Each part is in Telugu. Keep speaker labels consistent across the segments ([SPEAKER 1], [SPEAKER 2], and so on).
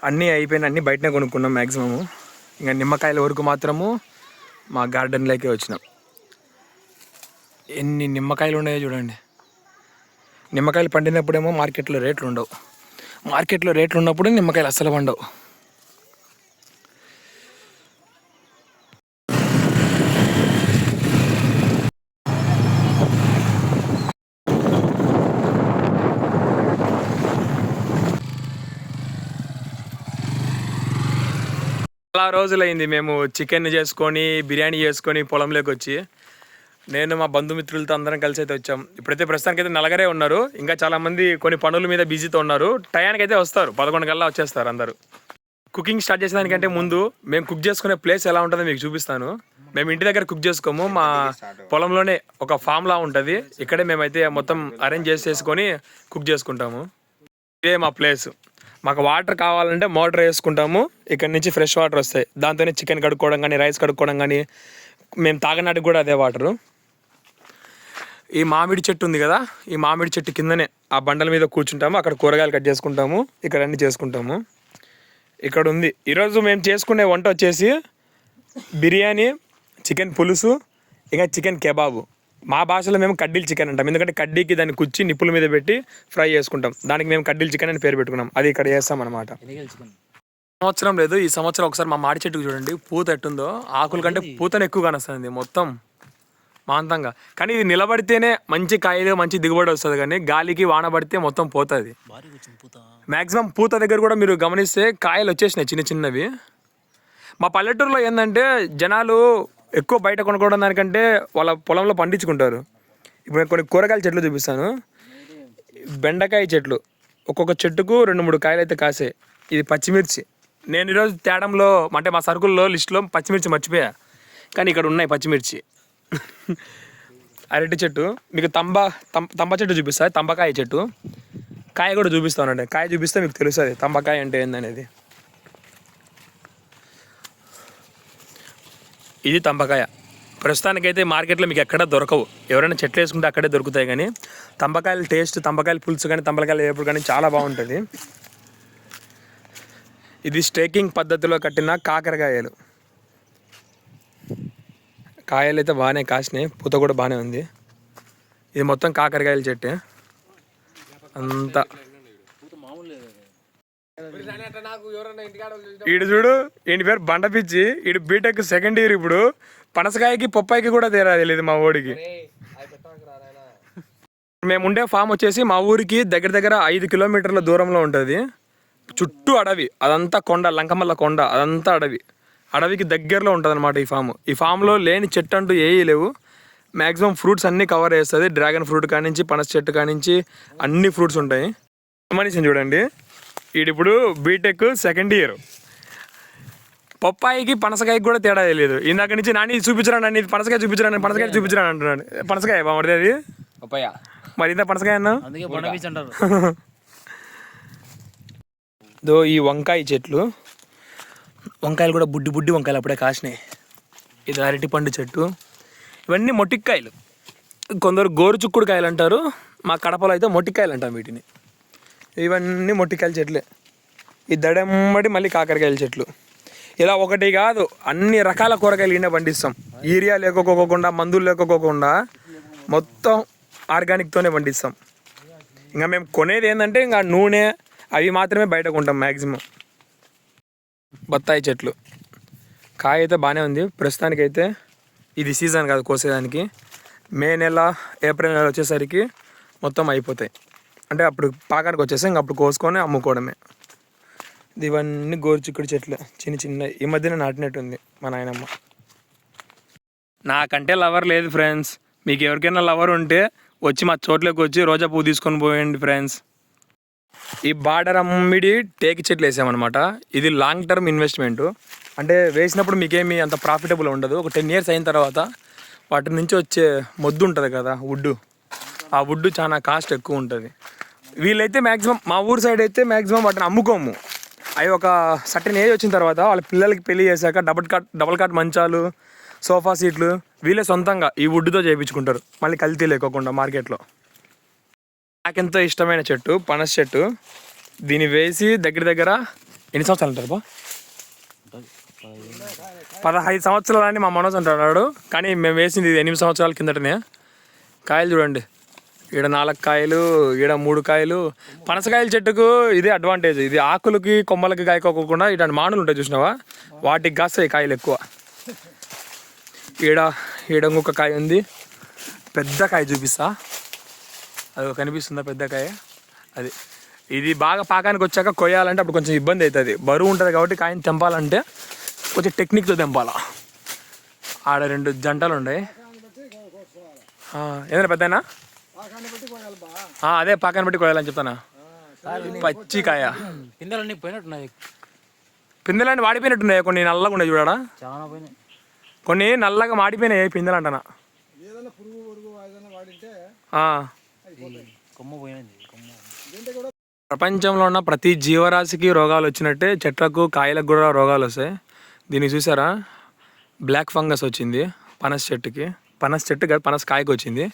[SPEAKER 1] అన్నీ అయిపోయిన అన్నీ బయటనే కొనుక్కున్నాం మ్యాక్సిమము. ఇంకా నిమ్మకాయల వరకు మాత్రము మా గార్డెన్లోకే వచ్చినాం. ఎన్ని నిమ్మకాయలు ఉన్నాయో చూడండి. నిమ్మకాయలు పండినప్పుడేమో మార్కెట్లో రేట్లు ఉండవు, మార్కెట్లో రేట్లు ఉన్నప్పుడు నిమ్మకాయలు అస్సలు పండవు. చాలా రోజులైంది మేము చికెన్ చేసుకొని బిర్యానీ చేసుకొని పొలంలోకి వచ్చి. నేను మా బంధుమిత్రులతో అందరం కలిసి అయితే వచ్చాం. ఇప్పుడైతే ప్రస్తుతానికి అయితే నలుగురే ఉన్నారు. ఇంకా చాలామంది కొన్ని పనుల మీద బిజీతో ఉన్నారు. టయానికి అయితే వస్తారు, 11 గంటల వచ్చేస్తారు అందరూ. కుకింగ్ స్టార్ట్ చేసేదానికంటే ముందు మేము కుక్ చేసుకునే ప్లేస్ ఎలా ఉంటుందో మీకు చూపిస్తాను. మేము ఇంటి దగ్గర కుక్ చేసుకోము, మా పొలంలోనే ఒక ఫామ్లా ఉంటుంది. ఇక్కడే మేమైతే మొత్తం అరేంజ్ చేసేసుకొని కుక్ చేసుకుంటాము. ఇదే మా ప్లేస్. మాకు వాటర్ కావాలంటే మోటార్ వేసుకుంటాము, ఇక్కడ నుంచి ఫ్రెష్ వాటర్ వస్తాయి. దాంతోనే చికెన్ కడుక్కోవడం కానీ, రైస్ కడుక్కోవడం కానీ, మేము తాగనాటికి కూడా అదే వాటరు. ఈ మామిడి చెట్టు ఉంది కదా, ఈ మామిడి చెట్టు కిందనే ఆ బండల మీద కూర్చుంటాము. అక్కడ కూరగాయలు కట్ చేసుకుంటాము, ఇక్కడ అన్నీ చేసుకుంటాము. ఇక్కడ ఉంది ఈరోజు మేము చేసుకునే వంట వచ్చేసి బిర్యానీ, చికెన్ పులుసు, ఇంకా చికెన్ కెబాబు. మా భాషలో మేము కడ్డీలు చికెన్ అంటాం, ఎందుకంటే కడ్డీకి దాన్ని కుచ్చి నిప్పుల మీద పెట్టి ఫ్రై చేసుకుంటాం. దానికి మేము కడ్డీలు చికెన్ అని పేరు పెట్టుకున్నాం. అది ఇక్కడ చేస్తాం అనమాట. సంవత్సరం లేదు, ఈ సంవత్సరం ఒకసారి మా మాడి చెట్టుకు చూడండి పూత ఎట్టుందో. ఆకుల కంటే పూతను ఎక్కువ కానొస్తుంది మొత్తం మాంతంగా. కానీ ఇది నిలబడితేనే మంచి కాయలు మంచి దిగుబడి వస్తుంది, కానీ గాలికి వాన పడితే మొత్తం పోతుంది. మ్యాక్సిమం పూత దగ్గర కూడా మీరు గమనిస్తే కాయలు వచ్చేసినాయి చిన్న చిన్నవి. మా పల్లెటూరులో ఏంటంటే జనాలు ఎక్కువ బయట కొనుక్కోవడం దానికంటే వాళ్ళ పొలంలో పండించుకుంటారు. ఇప్పుడు నేను కొన్ని కూరగాయల చెట్లు చూపిస్తాను. బెండకాయ చెట్లు, ఒక్కొక్క చెట్టుకు 2-3 కాయలు అయితే కాసాయి. ఇది పచ్చిమిర్చి. నేను ఈరోజు తేడంలో అంటే మా సరుకుల్లో లిస్టులో పచ్చిమిర్చి మర్చిపోయా, కానీ ఇక్కడ ఉన్నాయి పచ్చిమిర్చి. అరటి చెట్టు, మీకు తంబ చెట్టు చూపిస్తా, తంబకాయ చెట్టు. కాయ కూడా చూపిస్తానండి, కాయ చూపిస్తే మీకు తెలుస్తుంది తంబకాయ అంటే ఏందనేది. ఇది తంబకాయ. ప్రస్తుతానికైతే మార్కెట్లో మీకు ఎక్కడ దొరకవు, ఎవరైనా చెట్లు వేసుకుంటే అక్కడే దొరుకుతాయి. కానీ తంబకాయల టేస్ట్, తంబకాయల పులుసు కానీ, తంబకాయలు వేపుడు కానీ చాలా బాగుంటుంది. ఇది స్టేకింగ్ పద్ధతిలో కట్టిన కాకరకాయలు. కాయలు అయితే బాగానే కాసినాయి, పూత కూడా బాగానే ఉంది. ఇది మొత్తం కాకరకాయల చెట్టు అంతా. ఈడు చూడు, ఈయన పేరు బండపిచ్చి, ఈడు బీటెక్ సెకండ్ ఇయర్. ఇప్పుడు పనసకాయకి పొప్పాయికి కూడా తేడా తెలియదు మా ఊడికి. మేము ఉండే ఫామ్ వచ్చేసి మా ఊరికి దగ్గర 5 కిలోమీటర్ల దూరంలో ఉంటుంది. చుట్టూ అడవి, అదంతా కొండ, లంకమల్ల కొండ, అదంతా అడవి. అడవికి దగ్గరలో ఉంటుంది అనమాట ఈ ఫామ్. ఈ ఫామ్లో లేని చెట్టు అంటూ ఏవి లేవు. మ్యాక్సిమం ఫ్రూట్స్ అన్నీ కవర్ చేస్తుంది. డ్రాగన్ ఫ్రూట్ కానించి, పనస చెట్టు కానించి అన్ని ఫ్రూట్స్ ఉంటాయి. మనిషిని చూడండి, ఈడిప్పుడు బీటెక్ సెకండ్ ఇయర్. పప్పాయికి పనసకాయకి కూడా తేడా తెలియదు. ఇందాక నుంచి నాని చూపించరాను, నాని పనసకాయ చూపించరాను, పనసకాయ చూపించరాను అంటున్నాను. పనసకాయ బాగుంటుంది అది పప్పాయ. మరి ఇంత పనసకాయ అన్నా దో. ఈ వంకాయ చెట్లు, వంకాయలు కూడా బుడ్డి వంకాయలు అప్పుడే కాసినాయి. ఇది అరటిపండు చెట్టు. ఇవన్నీ మొట్టికాయలు, కొందరు గోరుచుక్కుడు కాయలు అంటారు, మా కడపలో అయితే మొట్టికాయలు అంటాం వీటిని. ఇవన్నీ మొట్టికాయల చెట్లే. ఈ దడమ్మడి మళ్ళీ కాకరకాయల చెట్లు. ఇలా ఒకటి కాదు, అన్ని రకాల కూరగాయలు ఈయన పండిస్తాం. యూరియా లేకపోకుండా, మందులు లేకపోకుండా మొత్తం ఆర్గానిక్తోనే పండిస్తాం. ఇంకా మేము కొనేది ఏంటంటే ఇంకా నూనె అవి మాత్రమే బయట కొంటాం మ్యాక్సిమం. బత్తాయి చెట్లు, కాయ అయితే బాగానే ఉంది ప్రస్తుతానికైతే. ఇది సీజన్ కాదు కోసేదానికి. మే నెల, ఏప్రిల్ నెల వచ్చేసరికి మొత్తం అయిపోతాయి. అంటే అప్పుడు పాకానికి వచ్చేస్తే ఇంక అప్పుడు కోసుకొని అమ్ముకోవడమే. ఇవన్నీ గోరుచిక్కుడు చెట్లు చిన్న. ఈ మధ్యన నాటినట్టుంది మా నాయనమ్మ. నాకంటే లవర్ లేదు ఫ్రెండ్స్. మీకు ఎవరికైనా లవర్ ఉంటే వచ్చి మా చోట్లోకి వచ్చి రోజా పువ్వు తీసుకొని పోయండి ఫ్రెండ్స్. ఈ బార్డర్ అమ్మిడి టేకి చెట్లు వేసామన్నమాట. ఇది లాంగ్ టర్మ్ ఇన్వెస్ట్మెంటు. అంటే వేసినప్పుడు మీకేమీ అంత ప్రాఫిటబుల్ ఉండదు. ఒక 10 years అయిన తర్వాత వాటి నుంచి వచ్చే మొద్దు ఉంటుంది కదా, వుడ్డు, ఆ వుడ్డు చాలా కాస్ట్ ఎక్కువ ఉంటుంది. వీళ్ళైతే మ్యాక్సిమం మా ఊరు సైడ్ అయితే మ్యాక్సిమం వాటిని అమ్ముకోము. అవి ఒక సర్టెన్ ఏజ్ వచ్చిన తర్వాత వాళ్ళ పిల్లలకి పెళ్లి చేశాక డబుల్ కాట్ మంచాలు, సోఫా సీట్లు వీళ్ళే సొంతంగా ఈ వుడ్తో చేయించుకుంటారు, మళ్ళీ కల్తీ లేకోకుండా మార్కెట్లో. నాకెంతో ఇష్టమైన చెట్టు పనస చెట్టు. దీన్ని వేసి దగ్గర ఎన్ని సంవత్సరాలు అంటారు బా? 15 సంవత్సరాలు అని మా మనోజ్ అంటున్నాడు, కానీ మేము వేసింది 8 సంవత్సరాల కిందటనే. కాయలు చూడండి, ఈడ 4 కాయలు, ఈడ 3 కాయలు. పనసకాయల చెట్టుకు ఇదే అడ్వాంటేజ్, ఇది ఆకులకి కొమ్మలకి కాయకోకుండా ఇట్లాంటి మానులు ఉంటాయి చూసినావా, వాటికి కాస్తాయి కాయలు ఎక్కువ. ఈడ ఇంకొక కాయ ఉంది, పెద్ద కాయ చూపిస్తా, అది కనిపిస్తుందా పెద్ద కాయ? అది ఇది బాగా పాకానికి వచ్చాక కొయ్యాలంటే అప్పుడు కొంచెం ఇబ్బంది అవుతుంది, బరువు ఉంటుంది కాబట్టి కాయని తెంపాలంటే కొంచెం టెక్నిక్తో తెంపాలా. ఆడ 2 జంటలు ఉన్నాయి. ఏదైనా పెద్దనా అదే పాకాన్ని బట్టి కొయ్యాలని చెప్తానా. పచ్చి కాయ
[SPEAKER 2] పిందెలన్నీ పోయినట్టున్నాయి,
[SPEAKER 1] పిందెలన్నీ వాడిపోయినట్టున్నాయి, కొన్ని నల్లగా ఉన్నాయి చూడడా,
[SPEAKER 2] చాలా పోయినాయి.
[SPEAKER 1] కొన్ని నల్లగా మాడిపోయినాయి పిందెలు అంటనా. ప్రపంచంలో ఉన్న ప్రతి జీవరాశికి రోగాలు వచ్చినట్టే చెట్లకు కాయలకు కూడా రోగాలు వస్తాయి. దీన్ని చూసారా, బ్లాక్ ఫంగస్ వచ్చింది పనస చెట్టుకి. పనస చెట్టు కాదు, పనస కాయకు వచ్చింది.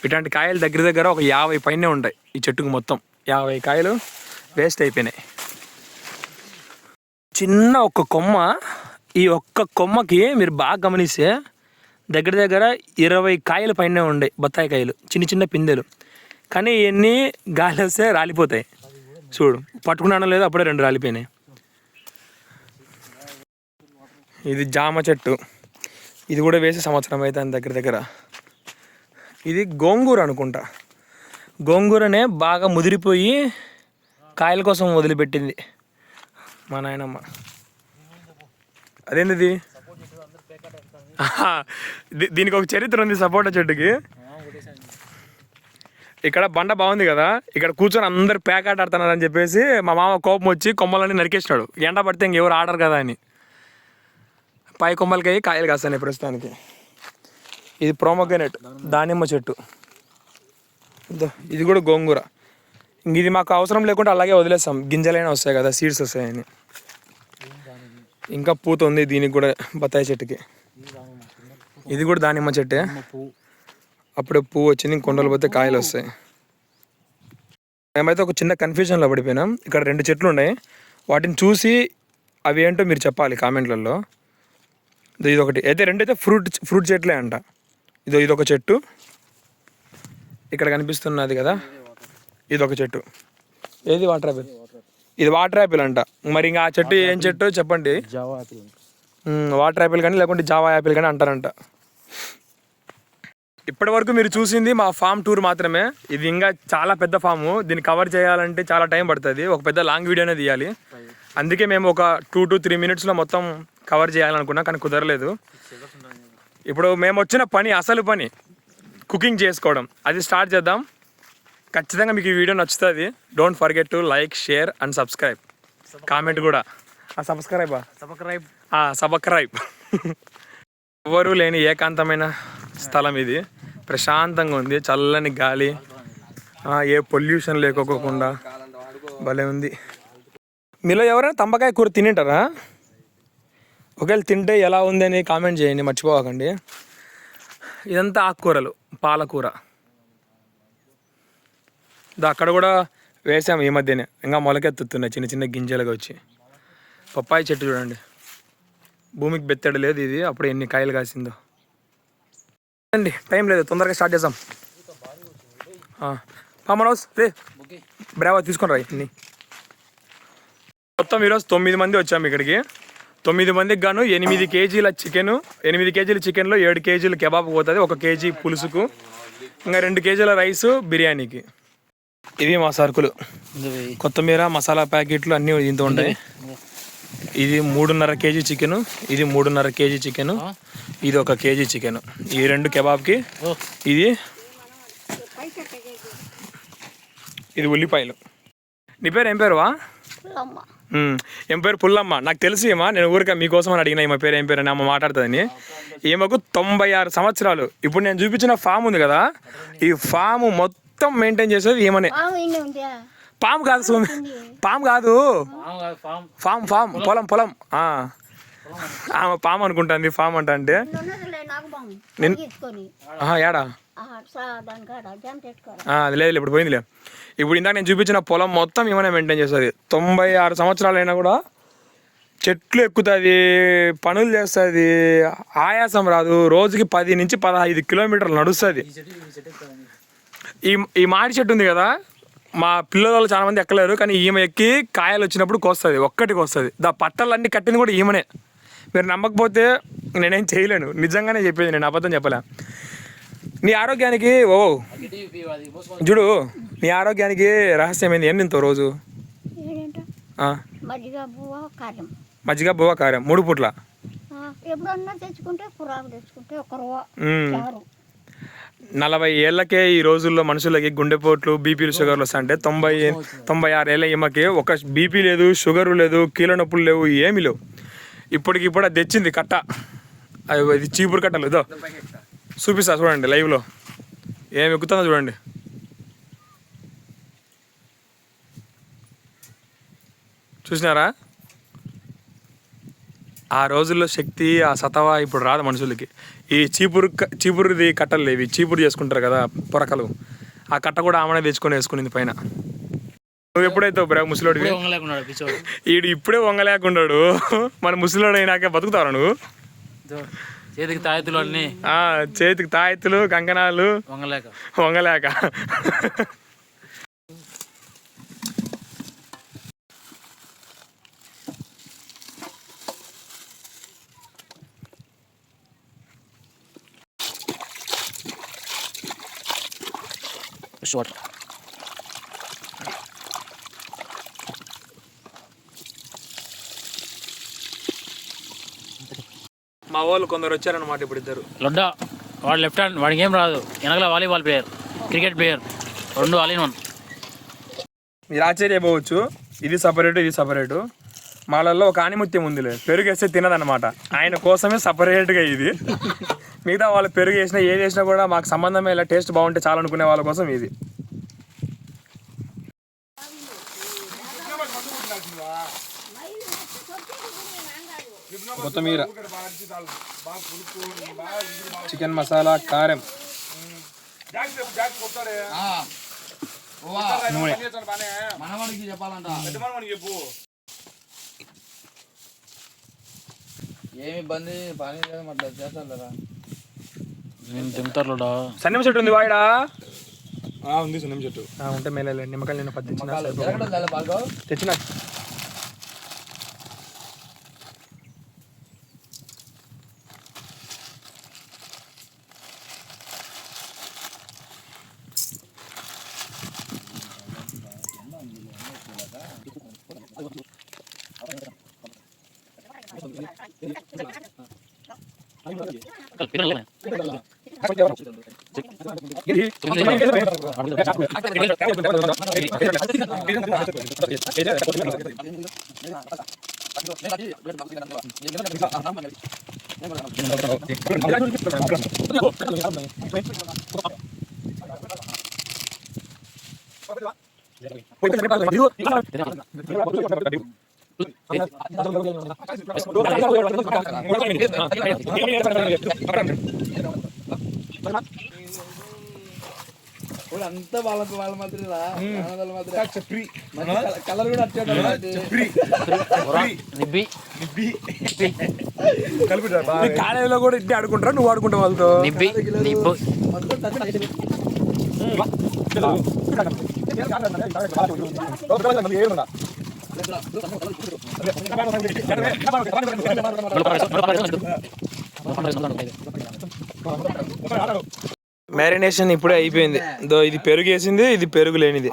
[SPEAKER 1] ఇట్లాంటి కాయలు దగ్గర ఒక 50 పైనే ఉంటాయి ఈ చెట్టుకు. మొత్తం 50 కాయలు వేస్ట్ అయిపోయినాయి. చిన్న ఒక్క కొమ్మ, ఈ ఒక్క కొమ్మకి మీరు బాగా గమనిస్తే దగ్గర 20 కాయలు పైనే ఉండే బత్తాయి కాయలు, చిన్న పిందెలు. కానీ ఇవన్నీ గాలి వస్తే రాలిపోతాయి. చూడు, పట్టుకున్నానో లేదో అప్పుడే 2 రాలిపోయినాయి. ఇది జామ చెట్టు, ఇది కూడా వేసి సంవత్సరం అవుతుంది దగ్గర. ఇది గోంగూర అనుకుంటా, గోంగూరనే బాగా ముదిరిపోయి కాయల కోసం వదిలిపెట్టింది మా నాయనమ్మ. అదేంటిది, దీనికి ఒక చరిత్ర ఉంది సపోటా చెట్టుకి. ఇక్కడ బండ బాగుంది కదా, ఇక్కడ కూర్చొని అందరు పేకాట ఆడుతున్నారని చెప్పేసి మా మామ కోపం వచ్చి కొమ్మలన్నీ నరికేసినాడు. ఎండ పడితే ఇంకెవరు ఆడరు కదా అని. పై కొమ్మలకి కాయలు కాస్తాయి ప్రస్తుతానికి. ఇది ప్రోమోగ్రనేట్ దానిమ్మ చెట్టు, ఇది కూడా గోంగూర. ఇది మాకు అవసరం లేకుండా అలాగే వదిలేస్తాం, గింజలైనా వస్తాయి కదా, సీడ్స్ వస్తాయని. ఇంకా పూత ఉంది దీనికి కూడా, బత్తాయి చెట్టుకి. ఇది కూడా దానిమ్మ చెట్టే, అప్పుడే పువ్వు వచ్చింది, ఇంకొండలు పోతే కాయలు వస్తాయి. మేమైతే ఒక చిన్న కన్ఫ్యూజన్లో పడిపోయినాం. ఇక్కడ 2 చెట్లు ఉన్నాయి, వాటిని చూసి అవి ఏంటో మీరు చెప్పాలి కామెంట్లలో. ఇదొకటి అయితే, 2 అయితే ఫ్రూట్ చెట్లే అంట. ఇదొక చెట్టు ఇక్కడ కనిపిస్తున్నది కదా, ఇదొక చెట్టు. ఏది వాటర్ యాపిల్, ఇది వాటర్ యాపిల్ అంట. మరి ఇంకా ఆ చెట్టు ఏం చెట్టు చెప్పండి?
[SPEAKER 2] Java Apple.
[SPEAKER 1] వాటర్ యాపిల్ కానీ లేకుంటే జావా యాపిల్ కానీ అంటారంట. ఇప్పటి వరకు మీరు చూసింది మా ఫామ్ టూర్ మాత్రమే. ఇది ఇంకా చాలా పెద్ద ఫాము, దీన్ని కవర్ చేయాలంటే చాలా టైం పడుతుంది, ఒక పెద్ద లాంగ్ వీడియోనే తీయాలి. అందుకే మేము ఒక 2 to 3 minutesలో మొత్తం కవర్ చేయాలనుకున్నా, కానీ కుదరలేదు. ఇప్పుడు మేము వచ్చిన పని, అసలు పని కుకింగ్ చేసుకోవడం, అది స్టార్ట్ చేద్దాం. ఖచ్చితంగా మీకు ఈ వీడియో నచ్చుతుంది. Don't forget to like, share and subscribe. Comment కూడా సబ్స్క్రైబ్. ఎవరు లేని ఏకాంతమైన స్థలం ఇది, ప్రశాంతంగా ఉంది, చల్లని గాలి, ఏ పొల్యూషన్ లేకోకుండా భలే ఉంది. మీలో ఎవరైనా తంబకాయ కూర తినేంటారా? ఒకవేళ తింటే ఎలా ఉందని కామెంట్ చేయండి, మర్చిపోకండి. ఇదంతా ఆకుకూరలు, పాలకూర. అక్కడ కూడా వేసాము ఈ మధ్యనే, ఇంకా మొలకెత్తుతున్నాయి చిన్న గింజలుగా వచ్చి. పప్పాయి చెట్టు చూడండి, భూమికి బెత్తడు లేదు ఇది, అప్పుడు ఎన్ని కాయలు కాసిందో. అండి టైం లేదు, తొందరగా స్టార్ట్ చేద్దాం. మనోజ్ రే బ్రావా తీసుకొని రా ఇన్ని. మొత్తం ఈరోజు 9 మంది వచ్చాము ఇక్కడికి. 9 మందికి గాను 8 కేజీల చికెను, 8 కేజీల చికెన్లో 7 కేజీలు కెబాబ్ పోతుంది, 1 కేజీ పులుసుకు, ఇంకా 2 కేజీల రైసు బిర్యానీకి. ఇవి మా సరుకులు, కొత్తిమీర, మసాలా ప్యాకెట్లు అన్నీ ఇంత ఉంటాయి. ఇది 3.5 కేజీ చికెను, ఇది 3.5 కేజీ చికెను, ఇది 1 కేజీ చికెను. ఈ 2 కెబాబ్కి, ఇది ఉల్లిపాయలు. నీ పేరు ఏం పేరువా? ఏం పేరు? పుల్లమ్మ. నాకు తెలుసు ఏమా, నేను ఊరిక మీకోసం అని అడిగిన ఈమె పేరు ఏం పేరు అని. అమ్మ మాట్లాడుతుందని. ఈమెకు 96 సంవత్సరాలు. ఇప్పుడు నేను చూపించిన ఫామ్ ఉంది కదా, ఈ ఫామ్ మొత్తం మెయింటైన్ చేసేది ఏమనే. పాము కాదు స్వామి, పాము కాదు, ఫామ్ ఫామ్ పొలం పొలం. ఆమె పాము అనుకుంటుంది, ఫామ్ అంట అంటే ఏడా అది లేదు, ఇప్పుడు పోయిందిలే. ఇప్పుడు ఇందాక నేను చూపించిన పొలం మొత్తం ఏమైనా మెయింటైన్ చేస్తుంది. 96 సంవత్సరాలు అయినా కూడా చెట్లు ఎక్కుతుంది, పనులు చేస్తుంది, ఆయాసం రాదు. రోజుకి 10 నుంచి 15 కిలోమీటర్లు నడుస్తుంది. ఈ మామిడి చెట్టు ఉంది కదా, మా పిల్లలు చాలా మంది ఎక్కలేరు, కానీ ఈమె ఎక్కి కాయలు వచ్చినప్పుడు కోస్తుంది, ఒక్కటికి వస్తుంది. పట్టలన్నీ కట్టింది కూడా ఈమెనే. మీరు నమ్మకపోతే నేనేం చేయలేను, నిజంగానే చెప్పేది, నేను అబద్ధం చెప్పలే. నీ ఆరోగ్యానికి చూడు, నీ ఆరోగ్యానికి రహస్యం ఏంది? ఏం తింటావు రోజు? మజ్జిగ బువ్వ కారం 3 పూట్ల. 40 ఏళ్ళకే ఈ రోజుల్లో మనుషులకి గుండెపోట్లు, బీపీలు, షుగర్లు వస్తాయంటే 96 ఏళ్ళ ఈమెకి ఒక బీపీ లేదు, షుగరు లేదు, కీళ్ళ నొప్పులు లేవు, ఏమీ లేవు. ఇప్పటికిప్పుడు అది తెచ్చింది కట్ట, అది చీపురు కట్టలు. ఇదో చూపిస్తా చూడండి లైవ్లో ఏమి ఎక్కుతుందో చూడండి. చూసినారా? ఆ రోజుల్లో శక్తి, ఆ సతవా ఇప్పుడు రాదు మనుషులకి. ఈ చీపురుది కట్టలు లేవి, చీపురు చేసుకుంటారు కదా పొరకలు, ఆ కట్ట కూడా ఆమెనే తెచ్చుకొని వేసుకునింది పైన. నువ్వు ఎప్పుడైతావు బ్రా ముసలోడివి? ఈడు ఇప్పుడే వంగలేకున్నాడు, మన ముసలోడు అయినాక బతుకుతావు నువ్వు?
[SPEAKER 2] చేతికి తాయెత్తులు అన్ని,
[SPEAKER 1] చేతికి తాయెత్తులు, కంకణాలు, వంగలేక. మా వాళ్ళు కొందరు వచ్చారనమాట ఇప్పుడు, ఇద్దరు.
[SPEAKER 2] లొడ్డా వాడు లెఫ్ట్ హ్యాండ్, వాడికి ఏం రాదు. వెనకల volleyball player, cricket player, 2 all in 1.
[SPEAKER 1] మీరు ఆశ్చర్యపోవచ్చు, ఇది సపరేటు ఇది సపరేటు. మాలలో ఒక ఆనిముత్యం ఉందిలే, పెరుగు వేస్తే తినదన్నమాట, ఆయన కోసమే సపరేట్గా ఇది. మిగతా వాళ్ళు పెరుగు వేసినా ఏది వేసినా కూడా మాకు సంబంధమే, ఇలా టేస్ట్ బాగుంటే చాలా అనుకునే వాళ్ళ కోసం ఇది. కొత్తిమీర, చికెన్ మసాలా, కారం, నూనె.
[SPEAKER 3] ఏమి ఇబ్బంది పని చేస్తారు.
[SPEAKER 2] నేను తింటారు.
[SPEAKER 1] సన్నిమ చెట్టు ఉంది వాయిడా? ఉంది సన్నిమ చెట్టు. ఉంటే మేలే, నిమ్మకాయలు నిన్న 10 తెచ్చిన.
[SPEAKER 3] అంతా వాళ్ళ మాత్రమే కలర్ కూడా
[SPEAKER 1] కాలేజీలో కూడా ఇడ్లీ ఆడుకుంటారా? నువ్వు ఆడుకుంటావు వాళ్ళతో? మ్యారినేషన్ ఇప్పుడే అయిపోయింది. ఇది పెరుగు వేసింది, ఇది పెరుగు లేనిది.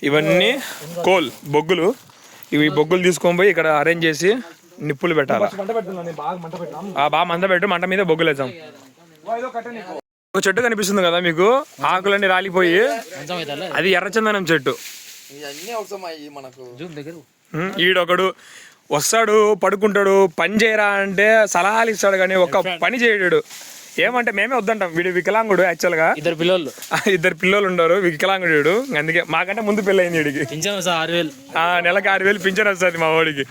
[SPEAKER 1] ఇవన్నీ బొగ్గులు. ఇవి బొగ్గులు తీసుకొని పోయి ఇక్కడ అరేంజ్ చేసి నిప్పులు పెట్టాలి. బాగా మంట పెట్టు, మంట మీద బొగ్గులు వేద్దాం. ఒక చెట్టు కనిపిస్తుంది కదా మీకు, ఆకులన్నీ రాలిపోయి, అది ఎర్రచందనం చెట్టు. ఈడొకడు వస్తాడు, పడుకుంటాడు, పని చేయరా అంటే సలహాలు ఇస్తాడు, కానీ ఒక్క పని చేయడాడు. ఏమంటే మేమే వద్దంటాం, వీడు వికలాంగుడు యాక్చువల్గా.
[SPEAKER 2] ఇద్దరు పిల్లలు
[SPEAKER 1] ఇద్దరు పిల్లలు ఉండరు, వికలాంగుడు. అందుకే మాకంటే ముందు పెళ్ళి అయింది వీడికి.
[SPEAKER 2] Pension sir 6,000.
[SPEAKER 1] నెలకు 6,000 పింఛన్ వస్తుంది మా వాడికి.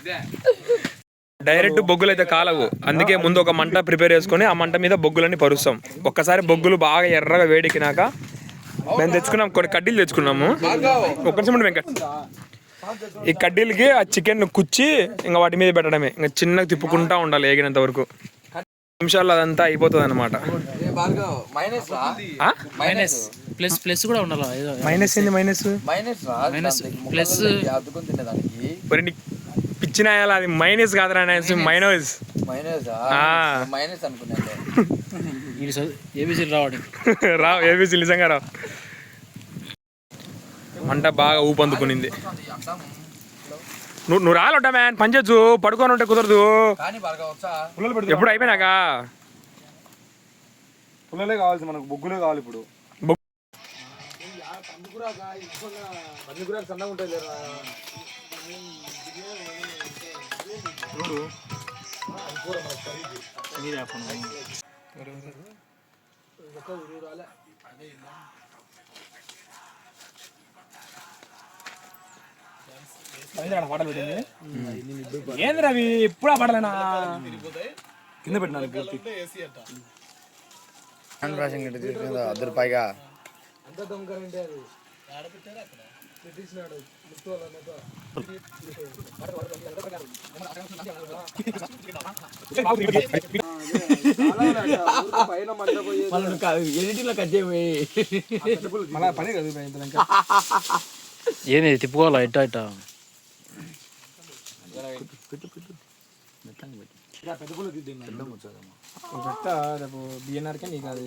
[SPEAKER 1] డైరెక్ట్ బొగ్గులు అయితే కాలవు, అందుకే ముందు ఒక మంట ప్రిపేర్ చేసుకొని ఆ మంట మీద బొగ్గులన్నీ పరుస్తాం. ఒక్కసారి బొగ్గులు బాగా ఎర్రగా వేడెక్కినాక మేము తెచ్చుకున్నాం, కొన్ని కడ్డీలు తెచ్చుకున్నాము. ఒక్క నిమిషం వెంకట్. ఈ కడ్డీలకి ఆ చికెన్ కుచ్చి ఇంకా వాటి మీద పెట్టడమే, ఇంకా చిన్నగా తిప్పుకుంటా ఉండాలి ఏగినంత వరకు. నిమిషాల్లో అదంతా అయిపోతుంది అనమాట.
[SPEAKER 2] మైనస్ ప్లస్ ప్లస్ కూడా ఉండాలి.
[SPEAKER 1] మైనస్ ఏంది? మైనస్
[SPEAKER 2] ప్లస్
[SPEAKER 1] పిచ్చినాయాల, అది మైనస్ కాదురా, మైనస్.
[SPEAKER 2] ఏబీసీ రావడం
[SPEAKER 1] రావు, ఏబీసీ నిజంగా రావు. మంట బాగా ఊపందుకునింది. నువ్వు రాలొట్టా మ్యాన్, పనిచేయచ్చు, పడుకొని ఉంటే కుదరదు. ఎప్పుడు అయిపోయినాక
[SPEAKER 4] పుల్లలే కావాలి మనకు, బొగ్గులే కావాలి ఇప్పుడు.
[SPEAKER 1] ఏంది రవి ఇప్పుడు ఆ పడలేనా కింద పెట్టినాను.
[SPEAKER 3] అద్దరు పైగా
[SPEAKER 2] ఏంది తిప్పుకోవాలా ఇట్టా ఇట్టా.
[SPEAKER 1] బిఎన్ఆర్కే నీకు అది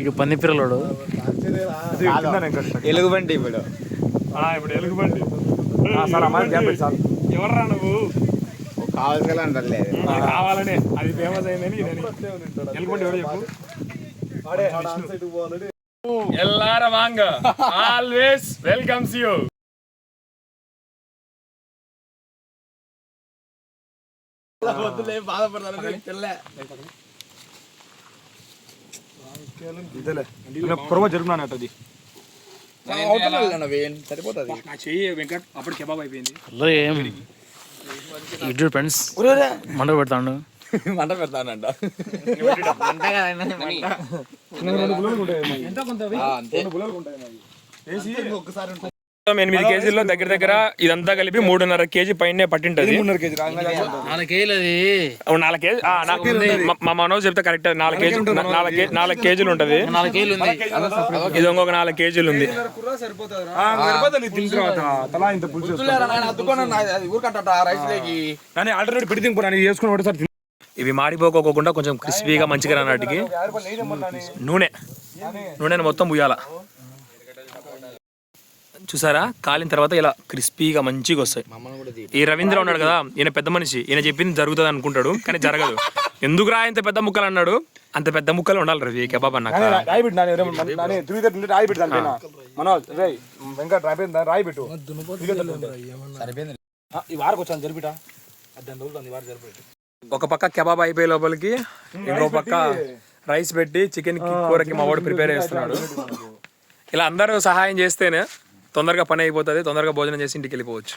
[SPEAKER 2] ఇక పంది పిల్లలు
[SPEAKER 4] ఎలుగుబంటి ఇప్పుడు
[SPEAKER 1] ఎలుగుబండి. ఎవర్రా నువ్వు?
[SPEAKER 4] కావాల్సిన అంటలేదు
[SPEAKER 1] కావాలనే అది ఫేమస్ అయిందని. ఎలుగుబండి ఎవరు చెప్పు? ఎల్లారా వాంగ ఆల్వేస్ వెల్కమ్స్ యూ.
[SPEAKER 4] పొరవ జరుగుతున్నది
[SPEAKER 3] సరిపోతుంది.
[SPEAKER 1] నా చెయ్యి వెంకట్ అప్పుడు కెబాబ్ అయిపోయింది.
[SPEAKER 2] ఏం ఇటు ఫ్రెండ్స్ మంట పెడతాడు.
[SPEAKER 3] మంట పెడతానంట.
[SPEAKER 1] మొత్తం 8 కేజీల్లో దగ్గర దగ్గర ఇదంతా కలిపి 3.5 కేజీ పైన పట్టింటది.
[SPEAKER 2] 4 కేజీలు అది
[SPEAKER 1] 4 కేజీ. మా మనోజ్ చెప్తే కరెక్ట్. 4 కేజీలు ఉంటది.
[SPEAKER 2] 4 కేజీలు ఉంది.
[SPEAKER 1] ఇది ఇంకొక 4 కేజీలు ఉంది.
[SPEAKER 4] ఆల్రెడీ పెడితే చేసుకుని
[SPEAKER 1] ఇవి మాడిపోకోకుండా కొంచెం క్రిస్పీగా మంచిగా రానాటికి నూనె మొత్తం పుయ్యాల. చూసారా, కాలిన తర్వాత ఇలా క్రిస్పీగా మంచిగా వస్తాయి. ఈ రవీంద్ర ఉన్నాడు కదా, ఈయన పెద్ద మనిషి, ఈయన చెప్పింది జరుగుతుంది అనుకుంటాడు, కానీ జరగదు. ఎందుకు రా ఇంత పెద్ద ముక్కలు అన్నాడు? అంత పెద్ద ముక్కలు ఉండాలి రవి కబాబ్ అన్నాక. ఒక పక్క కెబాబ్ అయిపోయే లోపలికి ఇంకో పక్క రైస్ పెట్టి చికెన్ కూరకి మా వాడు ప్రిపేర్ చేస్తున్నాడు. ఇలా అందరూ సహాయం చేస్తేనే తొందరగా పని అయిపోతుంది, తొందరగా భోజనం చేసి ఇంటికి వెళ్ళిపోవచ్చు.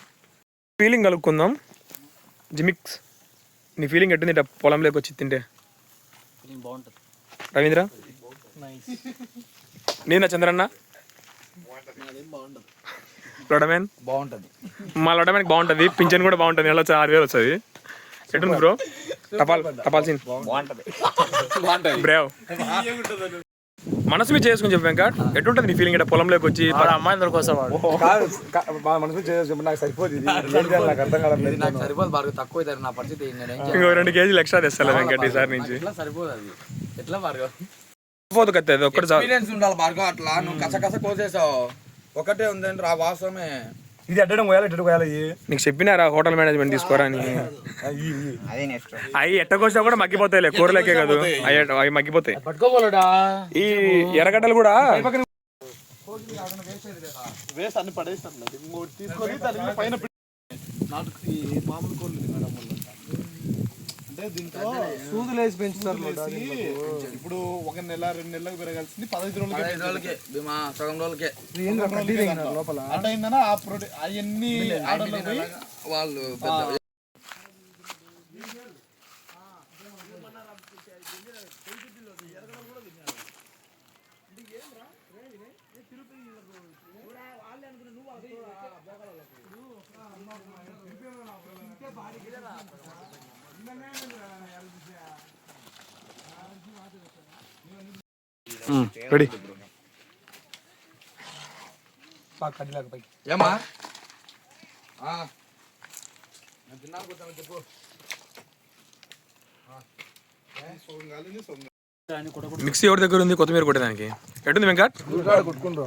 [SPEAKER 1] ఫీలింగ్ కలుపుకుందాం. జిమిక్స్, నీ ఫీలింగ్ ఎట్టుంది ఇట్లా పొలంలోకి వచ్చి తింటే? రవీంద్ర, నేను చంద్రన్న లొడమెన్
[SPEAKER 3] బాగుంటది.
[SPEAKER 1] మా లొడమెన్కి బాగుంటుంది, పింఛన్ కూడా బాగుంటుంది. నెల 6,000 వస్తుంది. ఎట్టుంది బ్రో? టపాల్ scene Brave. మనసు మీద చేసుకుని చెప్పు వెంకట్, ఎటుంటది నీ ఫీలింగ్? ఇట్లా పొలంలోకి వచ్చి
[SPEAKER 2] అమ్మాయి దొరకొస్తా వాడు
[SPEAKER 4] నాకు సరిపోదు,
[SPEAKER 3] నాకు సరిపోదు బాగా తక్కువ అవుతారు. నా పరిస్థితి
[SPEAKER 1] ఇంకో 2 కేజీలు ఎక్స్ట్రా తెస్తా వెంకట్ ఈసారి నుంచి.
[SPEAKER 3] సరిపోదు అది. ఎట్లా భార్గవ్
[SPEAKER 1] పోదు కత్తది ఒక్కటి
[SPEAKER 3] ఎక్స్పీరియన్స్ ఉండాలి భార్గవ్. అట్లా నువ్వు కస కోసేసావు, ఒకటే ఉందండి ఆ వాసమే.
[SPEAKER 4] ఇది అడ్డడం పోయాలి ఎట్ట పోయాలి
[SPEAKER 1] నీకు చెప్పినారా హోటల్ మేనేజ్మెంట్ తీసుకోరా అని?
[SPEAKER 5] అదే నెక్స్ట్
[SPEAKER 1] అవి ఎట్టకొచ్చినా కూడా మగ్గిపోతాయిలే, కూరలకే కాదు అవి మగ్గిపోతాయి.
[SPEAKER 2] పట్టుకోపోలేడా
[SPEAKER 1] ఈ ఎర్రగడ్డలు కూడా
[SPEAKER 6] వేస్ట్ అన్ని పడేస్తాను తీసుకొని దాని పైన మామూలు కోళ్ళు తినడం వల్ల అంటే దీంట్లో
[SPEAKER 3] సూదులు వేసి పెంచుతారు.
[SPEAKER 6] ఇప్పుడు 1 నెల 2 నెలలకు పెరగాల్సింది 15
[SPEAKER 3] రోజులకే సగం రోజులకే
[SPEAKER 6] లోపల అట్ అయిందనా ఆ ప్రోటీన్ అవన్నీ
[SPEAKER 3] వాళ్ళు
[SPEAKER 1] రెడీ.
[SPEAKER 3] ఏమా
[SPEAKER 1] మిక్సీ ఎవరి దగ్గర ఉంది కొత్తిమీర కొట్టేదానికి? ఎట్టుంది వెంకట్?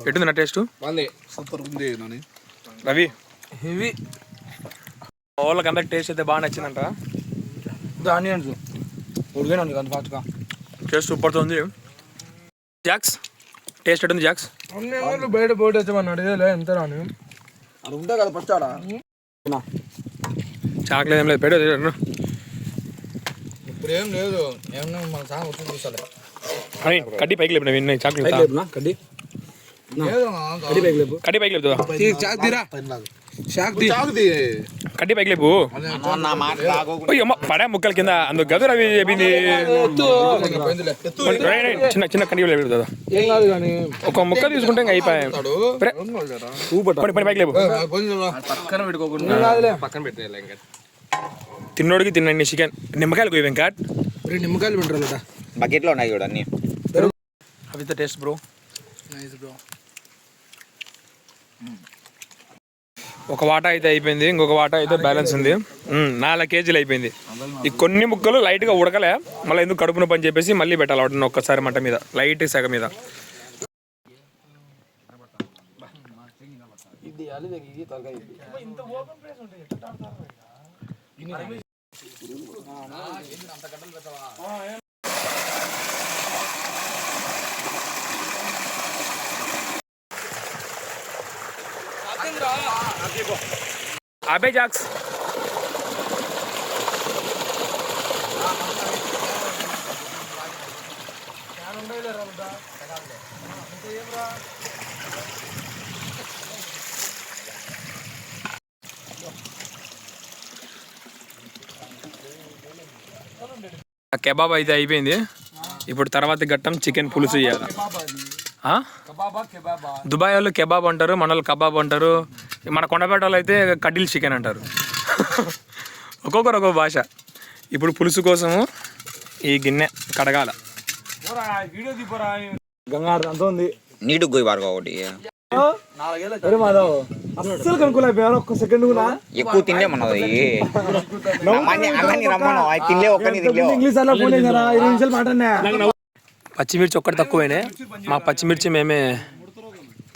[SPEAKER 1] ఎట్టుంది నా టేస్ట్?
[SPEAKER 6] సూపర్ ఉంది నాని.
[SPEAKER 1] రవి
[SPEAKER 3] హెవీ
[SPEAKER 1] వాళ్ళకి అందరికి టేస్ట్ అయితే బాగా నచ్చిందంట.
[SPEAKER 3] ఆనియన్స్ ఉడికినండి అంత ఫాస్ట్గా.
[SPEAKER 1] టేస్ట్ సూపర్తో ఉంది. జాక్స్ టేస్ట్ ఎట్టుంది జాక్స్?
[SPEAKER 3] బయట పోటీ వచ్చామన్నాడు ఎంత రాను అది ఉంటాయి కదా పచ్చాడా
[SPEAKER 1] చాక్లెట్ ఏం లేదు పెడ.
[SPEAKER 3] ఇప్పుడు ఏం లేదు ఏమన్నా మన సాంగ్ వచ్చి చూసాలి.
[SPEAKER 1] కడ్డీ పైకి లేపు విన్నాయి చాక్లెట్.
[SPEAKER 3] కడ్డీ
[SPEAKER 1] కడ్డీ పైకి లేపుతా. కడ్డీ పైకి లేపు. అమ్మ పడే ముక్కల కింద అందుకు గదు రవి చెప్పింది. చిన్న చిన్న కడ్డీ లేపు.
[SPEAKER 3] ఏం కాదు కానీ
[SPEAKER 1] ఒక ముక్క తీసుకుంటే ఇంకా అయిపోయాయి. పైకి లేపు.
[SPEAKER 3] పక్కన పెట్టుకోకుండా పక్కన పెట్టే
[SPEAKER 1] తిన్నోడికి తినండి చికెన్. నిమ్మకాయలు పోయి వెంకట్.
[SPEAKER 3] 2 నిమ్మకాయలు పెట్టాలట.
[SPEAKER 5] బకెట్లో ఉన్నాయి చూడ అన్ని.
[SPEAKER 1] అవి టేస్ట్ బ్రో.
[SPEAKER 3] Nice bro.
[SPEAKER 1] ఒక వాటా అయితే అయిపోయింది, ఇంకొక వాటా అయితే బ్యాలెన్స్ ఉంది. 4 కేజీలు అయిపోయింది. ఈ కొన్ని ముక్కలు లైట్గా ఉడకలే, మళ్ళీ ఎందుకు కడుపున పని చెప్పేసి మళ్ళీ పెట్టాలి వాటిని ఒక్కసారి మంట మీద లైట్ సగ మీద. అబే జాక్స్ కెబాబ్ అయితే అయిపోయింది. ఇప్పుడు తర్వాత ఘట్టం చికెన్ పులుసు చేయాలి. దుబాయ్ వాళ్ళు కెబాబ్ అంటారు, మన వాళ్ళు కబాబ్ అంటారు, మన కొండపేట వాళ్ళు అయితే కడ్డీలు చికెన్ అంటారు. ఒక్కొక్కరు ఒక్కొక్క భాష. ఇప్పుడు పులుసు కోసము ఈ గిన్నె కడగాల.
[SPEAKER 4] గంగారు అంత ఉంది.
[SPEAKER 5] నీటు గోయి బాగా ఒకటి
[SPEAKER 4] అస్సలు కనుక్కోలేకపోయారు ఒక్క సెకండ్ కూడా.
[SPEAKER 5] ఎక్కువ తినలే మనది. రమ్మను తినలే ఒక్కని తినలే.
[SPEAKER 4] ఇంగ్లీష్ అలా ఫోన్ చేశారా 20 నిమిషాలు మాట్లాడినా.
[SPEAKER 1] పచ్చిమిర్చి ఒక్కటి తక్కువైనా, మా పచ్చిమిర్చి మేమే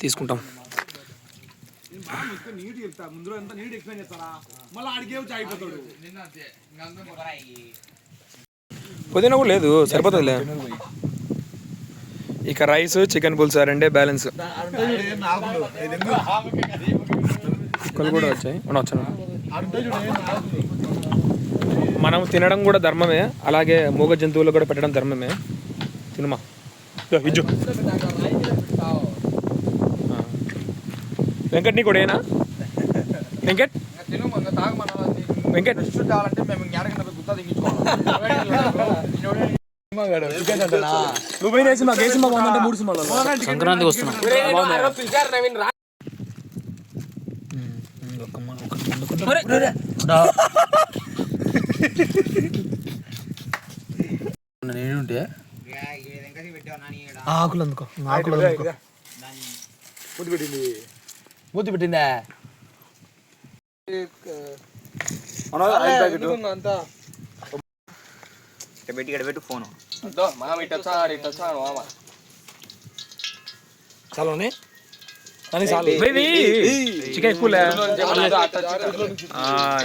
[SPEAKER 1] తీసుకుంటాం. పుదీనా కూడా లేదు, సరిపోతుందిలే. ఇక రైస్ చికెన్ పులుసు రెండే బ్యాలెన్స్. ముక్కలు కూడా వచ్చాయి. వచ్చాను. మనం తినడం కూడా ధర్మమే, అలాగే మూగ జంతువులు కూడా పెట్టడం ధర్మమే. తినుమా విజ్జు. వెంకట్ నీ కూడా ఏనా? వెంకట్ వెంకట్
[SPEAKER 2] సంక్రాంతికి వస్తున్నాం.
[SPEAKER 3] నేనుంటే ఆకులు అందుకో, ఆకులు మూతి పెట్టిందా
[SPEAKER 5] పెట్టు ఫోను.
[SPEAKER 3] చాలానే
[SPEAKER 1] చికెన్ ఎక్కువ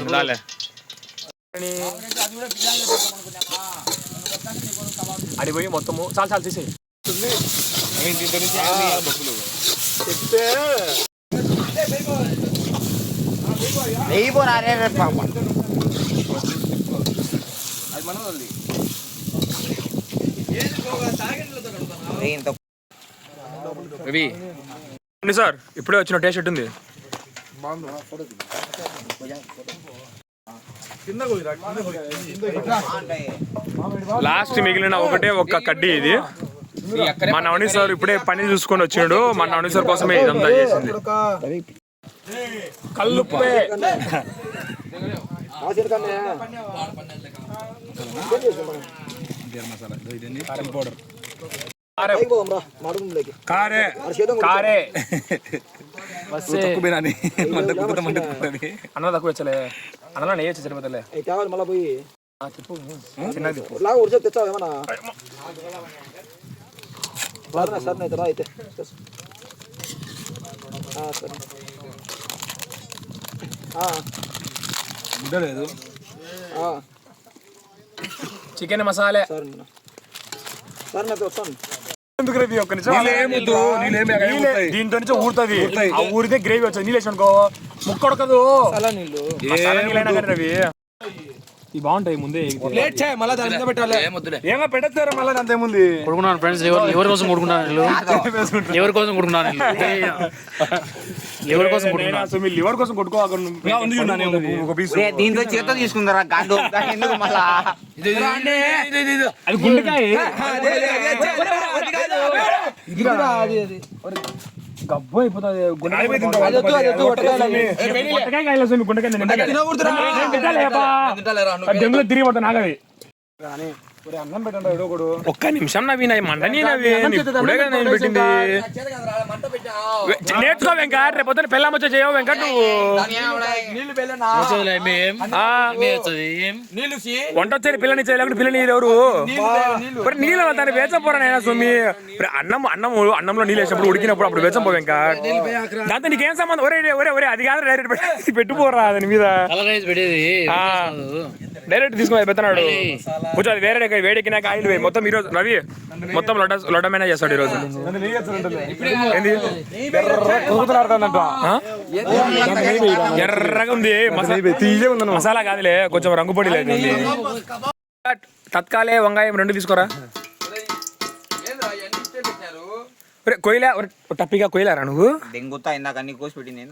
[SPEAKER 1] ఇందాలే అడిపోయి మొత్తము చాలు చాలు తీసేయి. సార్ ఇప్పుడే వచ్చిన టేస్ట్ ఎట్టుంది? లాస్ట్ మిగిలిన ఒక్క కడ్డీ ఇది. మా నవనీత్ సార్ ఇప్పుడే పని చూసుకొని వచ్చినాడు. మా నవనీత్ సార్ కోసమే ఇదంతా చేసింది. కల్లుప్పే కారే కారే అన్న తక్కువ వచ్చలే అన్న వేయచ్చు సరిపోతలే
[SPEAKER 4] మళ్ళీ పోయి
[SPEAKER 1] చిన్నది
[SPEAKER 4] తెచ్చావు ఏమన్నా సార్ అయితే
[SPEAKER 3] లేదు
[SPEAKER 1] చికెన్ మసాలా
[SPEAKER 4] సార్ నాకు వస్తాను.
[SPEAKER 1] ఎందుకు గ్రేవీ ఒక్క నిమిషం దీంతో నుంచి ఊరుతుంది. ఆ ఊరితే గ్రేవీ వచ్చేది. నీళ్ళు వేసి అనుకో ముక్క ఉడకదు. మసాలా నీళ్ళైనా కానీ రవి ఇవి బాగుంటాయి. ముందే
[SPEAKER 3] మళ్ళీ దాని మీద పెట్టాలి.
[SPEAKER 1] ఏమో పెట్టేస్తారు మళ్ళీ అంతేముంది.
[SPEAKER 2] కొడుకున్నాను ఫ్రెండ్స్. ఎవరి కోసం కొడుకున్నాను ఎవరి కోసం కొడుకున్నాను ఎవరి కోసం కొడుకున్నాను
[SPEAKER 1] మీరు లివర్ కోసం కొట్టుకోవాలి.
[SPEAKER 5] దీంతో చేత తీసుకుంటారా గాంధీ ఎందుకు మళ్ళా
[SPEAKER 1] అది గుండెకాయ గబ్బు అయిపోతుంది. డెంగులో తిరిగి పడతా నాగది. అన్నం పెట్టండి ఒకడు. ఒక్క నిమిషం నవీన్ మండని నవీన్ ఇప్పుడే కదా నేను పెట్టింది. నేర్చుకో వెంకట్. రేపు పొద్దున పెళ్ళాం వచ్చే చేయవు వెంకట్. వంట వచ్చేది పిల్లని చేయలేకుండా పిల్లని ఎవరు నీళ్ళు వెళ్తాను వేచం పోరా నైనా సొమ్మి. అన్నంలో నీళ్ళు వేసినప్పుడు ఉడికినప్పుడు అప్పుడు వేచం పో వెంకట్. దాంతో నీకేం సంబంధం? ఒరే ఒరే ఒరే అది కాదు డైరెక్ట్ పెట్టుకోరా దాని మీద. డైరెక్ట్ తీసుకుని పెడుతున్నాడు. కొంచెం అది వేరే వేడెక్కినాక ఆయిల్ వేయి. మొత్తం ఈరోజు రవి మొత్తం లొడ్డమైనా చేస్తాడు ఈరోజు. ఎర్రగా ఉంది మసాలా కాదులే కొంచెం రంగు పొడి లేదు. తత్కాలే వంకాయ 2 తీసుకోరా. కొయ్యలే టప్పిగా కొయ్యలేరా నువ్వు?
[SPEAKER 5] దెంగుతా ఇందాక అన్ని కోసి పెట్టింది.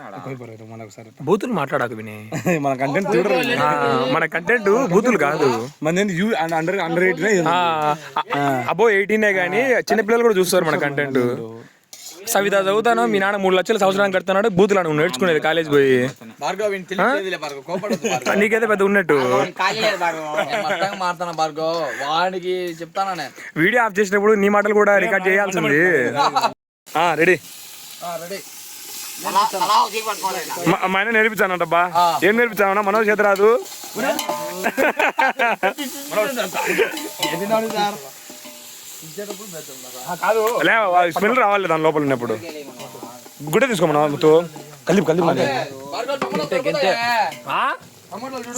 [SPEAKER 1] బూతులు మాట్లాడాకు విని. మన కంటెంట్ మన కంటెంట్ బూతులు కాదు. అబో 18 కానీ చిన్నపిల్లలు కూడా చూస్తారు మన కంటెంట్. సవిత చదువుతాను మీ నాన్న 3 లక్షలు సంవత్సరానికి కడుతున్నాడు. బూతులు నువ్వు నేర్చుకునేది కాలేజ్ పోయి. నీకైతే పెద్ద ఉన్నట్టు
[SPEAKER 3] మారుతాను భార్గవ్. వాడికి చెప్తానా
[SPEAKER 1] వీడియో ఆఫ్ చేసినప్పుడు నీ మాటలు కూడా రికార్డ్ చేయాల్సింది. రెడీ మా ఆయన నేర్పించానంటబ్బా. ఏం నేర్పించామన్నా? మనోజ్ చేత రాదు. కాదు స్మెల్ రావాలి దాని లోపల ఉన్నప్పుడు. గుడ్డ తీసుకోమన్నా ముత్తు కలిపి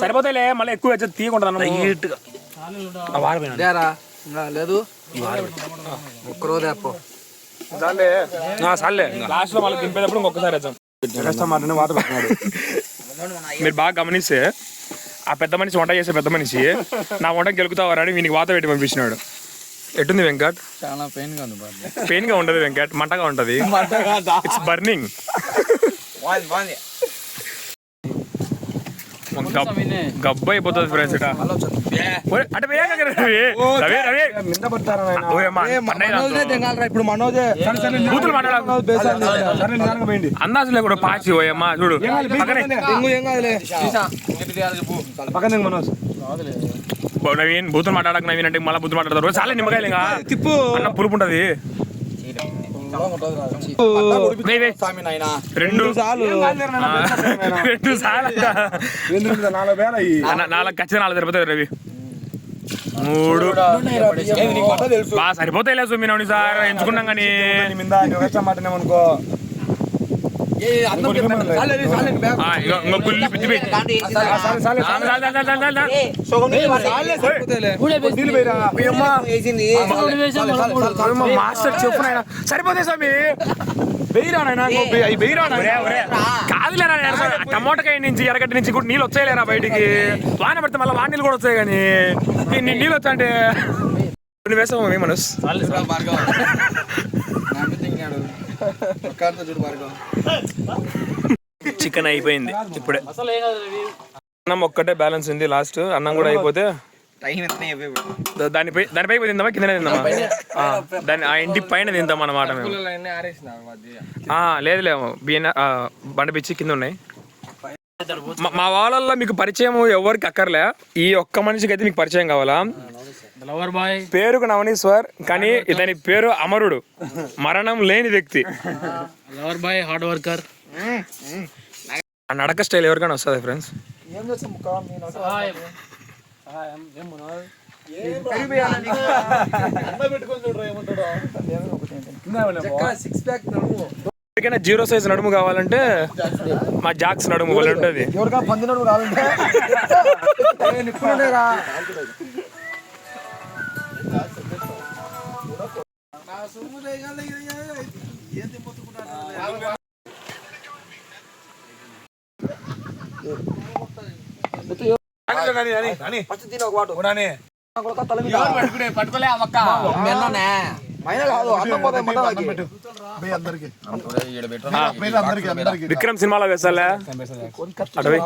[SPEAKER 1] సరిపోతాయిలే. మళ్ళీ ఎక్కువ వచ్చి తీయకుండా
[SPEAKER 3] లేదు ఒక్కరోజు అప్పు
[SPEAKER 1] సార్లే. లాస్ట్ లో మళ్ళీ దింపేటప్పుడు ఇంకొకసారి వచ్చాం. వాటర్ పెడుతున్నాడు. మీరు బాగా గమనిస్తే ఆ పెద్ద మనిషి వంట చేసే పెద్ద మనిషి నా వంట గెలుకుతావారని వీనికి వాత పెట్టి పంపించినాడు. ఎట్టుంది వెంకట్?
[SPEAKER 3] చాలా పెయిన్ గా ఉంది.
[SPEAKER 1] పెయిన్ గా ఉండదు వెంకట్, మంటగా ఉంటది. It's burning. గబ్బు అయిపోతుంది ఫ్రెండ్స్.
[SPEAKER 3] ఇప్పుడు మనోజే
[SPEAKER 1] అందాజు లేకుండా పాచి పోయమ్మా చూడు. నవీన్ బూతులు మాట్లాడక నవీన్ అంటే మళ్ళీ బూతులు మాట్లాడతారు. చాలా నిమ్మకాయలు ఇంకా తిప్పు అన్న పులుపు ఉంటది. 2 సార్లు 4 ఖచ్చితంగా 4 సరిపోతాయి రవి. 3 బాగా సరిపోతాయిలే సుమ్మినవుని సార్ ఎంచుకున్నాం కానీ
[SPEAKER 3] అనుకో.
[SPEAKER 1] ఇంకో గుల్లి బిద్ది పెట్టి మాస్టర్ చెప్పు నాయన సరిపోతే స్వామి కాదులేరా టమోటకాయ నుంచి ఎరగడ్డ నుంచి కూడా నీళ్ళు వచ్చాయిలేరా బయటికి వాన పడితే మళ్ళీ వాన నీళ్ళు కూడా వచ్చాయి కానీ నీళ్ళు వచ్చా అంటే కొన్ని వేసాము మీ మనసు చికెన్ అయిపోయింది ఇప్పుడే అన్నం ఒక్కటే బ్యాలెన్స్ ఉంది లాస్ట్ అన్నం కూడా అయిపోతే దానిపై తిందామా కిందనే తిందామా దాని ఆ ఇంటి పైన తిందాం అన్నమాట మేము లేదులేమో బండ పిచ్చి కింద ఉన్నాయి మా వాళ్ళల్లో మీకు పరిచయం ఎవరికి అక్కర్లే ఈ ఒక్క మనిషికి అయితే మీకు పరిచయం కావాలా
[SPEAKER 2] లవర్ బాయ్
[SPEAKER 1] పేరుకు నవనీశ్వర్ కానీ ఇతని పేరు అమరుడు మరణం లేని వ్యక్తి
[SPEAKER 2] లవర్ బాయ్ హార్డ్ వర్కర్
[SPEAKER 1] ఆ నడక స్టైల్ ఎవరికైనా వస్తుంది ఫ్రెండ్స్
[SPEAKER 4] ఏం చేస్తాం ముక్క మీ నడక
[SPEAKER 6] పెట్టుకొని చూడరా ఏమంటాడో
[SPEAKER 1] ఎవరికైనా 0 సైజ్ నడుము కావాలంటే మా జాక్స్ నడుము వాళ్ళు ఉంటుంది
[SPEAKER 4] ఎవరికైనా పందినడు రావాలంటే నిప్పులుండేరా ఫస్ట్ తిని ఒక వాటు తల మీద
[SPEAKER 3] పట్టుకోలే అమ్మక్క
[SPEAKER 4] మైన కాదు అన్నం పోతాయి మటన్
[SPEAKER 1] విక్రమ్ సినిమాలో వేసాలే అటవై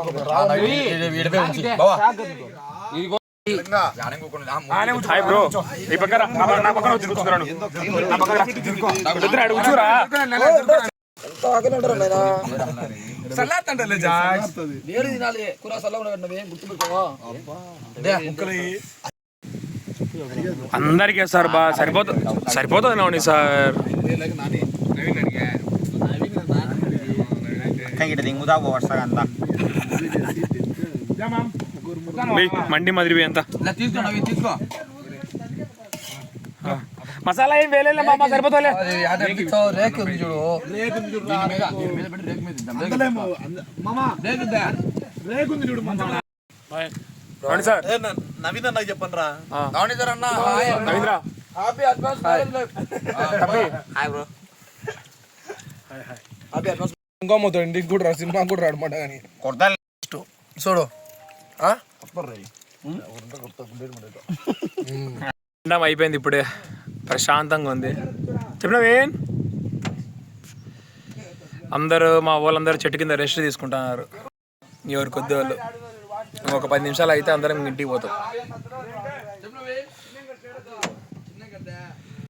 [SPEAKER 1] హాయ్ బ్రో ఈ పక్కన నా పక్కన వచ్చి కూర్చున్నాను కూర్చోరా
[SPEAKER 4] ఎంత ఆకలి అంటారు నాయనా
[SPEAKER 3] సల్లాతంటలే జాక్స్
[SPEAKER 4] వేరు తినాలి కూర సల్లగా ఉండవే గుర్తుపెట్టుకో
[SPEAKER 1] అందరికి సార్ బా సరిపోతుంది నవని సార్
[SPEAKER 5] దింగుదా వస్తా అంతా
[SPEAKER 1] మండి మదిరివి ఎంత
[SPEAKER 3] తీసుకో
[SPEAKER 1] మసాలా ఏం వేలే బాబా సరిపోతాలే
[SPEAKER 4] రేక్ ఉంది చూడు
[SPEAKER 1] సార్
[SPEAKER 6] నవీన్ అన్నకి చెప్పండి రా
[SPEAKER 1] Ravindra
[SPEAKER 4] happy advance happy advance
[SPEAKER 3] ఇంకో మొత్తం ఇంటికి కూడా రా సినిమా కూడా రాడమాట కానీ
[SPEAKER 5] కొడతా
[SPEAKER 3] చూడు
[SPEAKER 1] తినడం అయిపోయింది ఇప్పుడే ప్రశాంతంగా ఉంది చెప్పినవేం అందరూ మా వాళ్ళందరూ చెట్టు కింద రెస్ట్ తీసుకుంటున్నారు ఎవరు కొద్ది వాళ్ళు ఇంకొక 10 నిమిషాలు అయితే అందరం ఇంటికి పోతాం